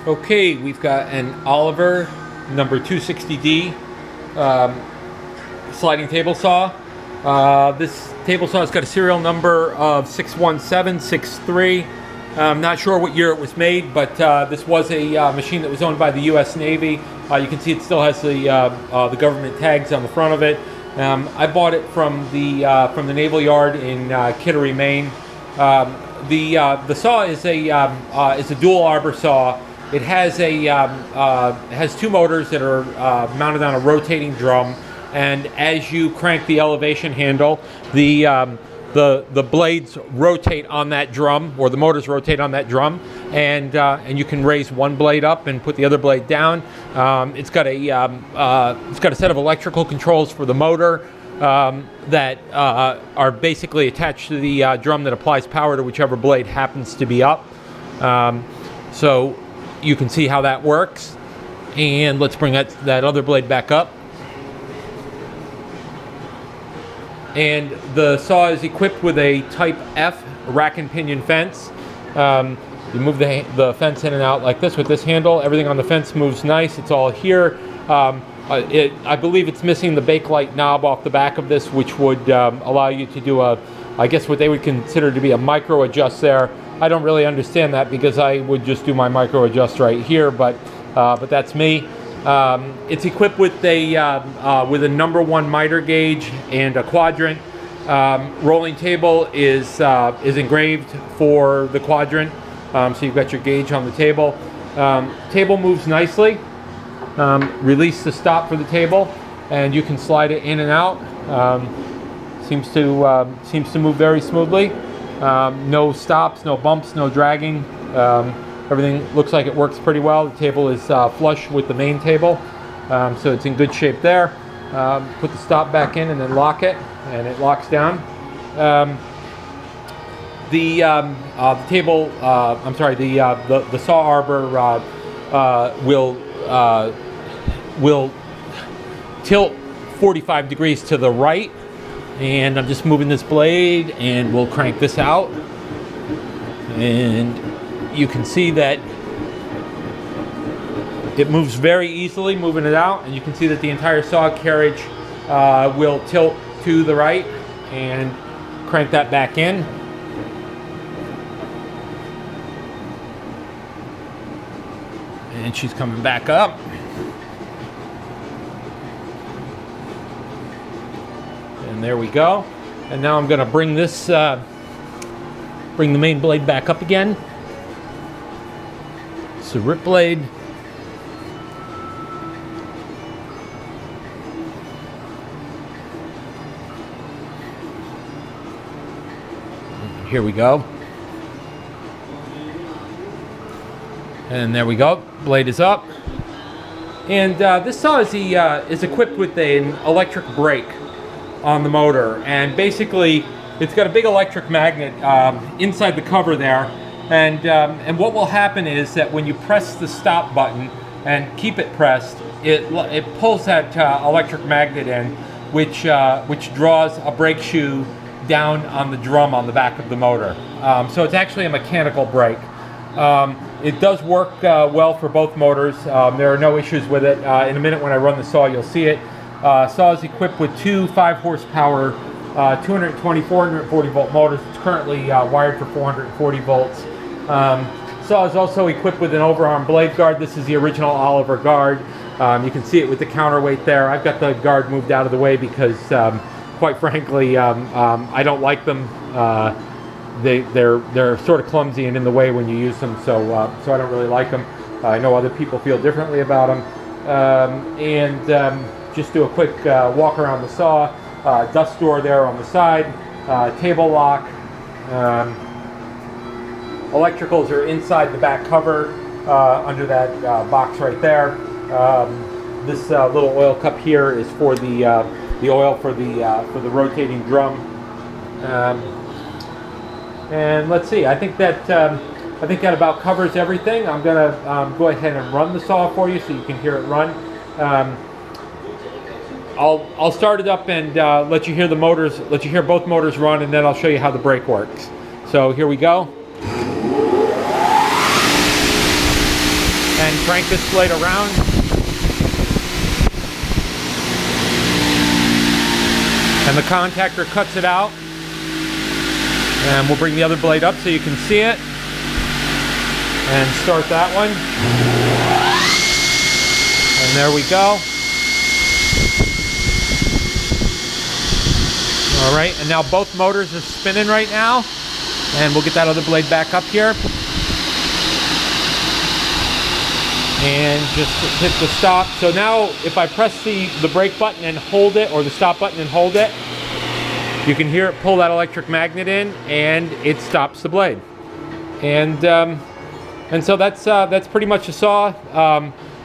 Okay, we've got an Oliver number 260D sliding table saw. This table saw has got a serial number of 61763. I'm not sure what year it was made, but this was a machine that was owned by the U.S. Navy. You can see it still has the government tags on the front of it. I bought it from the Naval Yard in Kittery, Maine. The saw is a dual arbor saw. It has has two motors that are mounted on a rotating drum, and as you crank the elevation handle, the blades rotate on that drum, or the motors rotate on that drum, and you can raise one blade up and put the other blade down. It's got a set of electrical controls for the motor that are basically attached to the drum that applies power to whichever blade happens to be up. So you can see how that works. And let's bring that other blade back up. And the saw is equipped with a Type F rack and pinion fence. You move the fence in and out like this with this handle. Everything on the fence moves nice. It's all here. I believe it's missing the Bakelite knob off the back of this, which would allow you to do I guess what they would consider to be a micro adjust there. I don't really understand that because I would just do my micro adjust right here, but that's me. It's equipped with a number 1 miter gauge and a quadrant. Rolling table is engraved for the quadrant, so you've got your gauge on the table. Table moves nicely. Release the stop for the table, and you can slide it in and out. Seems to move very smoothly. No stops, no bumps, no dragging. Everything looks like it works pretty well. The table is flush with the main table, so it's in good shape there. Put the stop back in and then lock it, and it locks down. The saw arbor will tilt 45 degrees to the right, and I'm just moving this blade, and we'll crank this out, and you can see that it moves very easily moving it out, and you can see that the entire saw carriage will tilt to the right, and crank that back in. And she's coming back up. And there we go. And now I'm going to bring bring the main blade back up again. It's a rip blade. And here we go. And there we go. Blade is up. And this saw is equipped with an electric brake on the motor, and basically it's got a big electric magnet inside the cover there, and what will happen is that when you press the stop button and keep it pressed, it pulls that electric magnet in, which draws a brake shoe down on the drum on the back of the motor. So it's actually a mechanical brake. It does work well for both motors. There are no issues with it. In a minute when I run the saw, you'll see it. Saw is equipped with two 5-horsepower 220 440 volt motors. It's currently wired for 440 volts. Saw is also equipped with an overarm blade guard. This is the original Oliver guard. You can see it with the counterweight there. I've got the guard moved out of the way because quite frankly I don't like them. They're sort of clumsy and in the way when you use them, so I don't really like them. I know other people feel differently about them. Just do a quick walk around the saw. Dust door there on the side. Table lock. Electricals are inside the back cover under that box right there. This little oil cup here is for the oil for the rotating drum. And let's see. I think that about covers everything. I'm gonna go ahead and run the saw for you so you can hear it run. I'll start it up and let you hear both motors run, and then I'll show you how the brake works. So here we go. and crank this blade around. And the contactor cuts it out. And we'll bring the other blade up so you can see it. And start that one. And there we go. All right, and now both motors are spinning right now. And we'll get that other blade back up here. And just hit the stop. So now if I press the brake button and hold it, or the stop button and hold it, you can hear it pull that electric magnet in, and it stops the blade. And so that's pretty much a saw.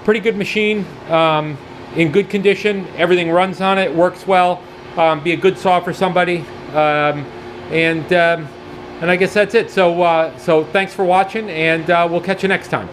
Pretty good machine, in good condition. Everything runs on it, works well. Be a good saw for somebody. And I guess that's it. So thanks for watching, and we'll catch you next time.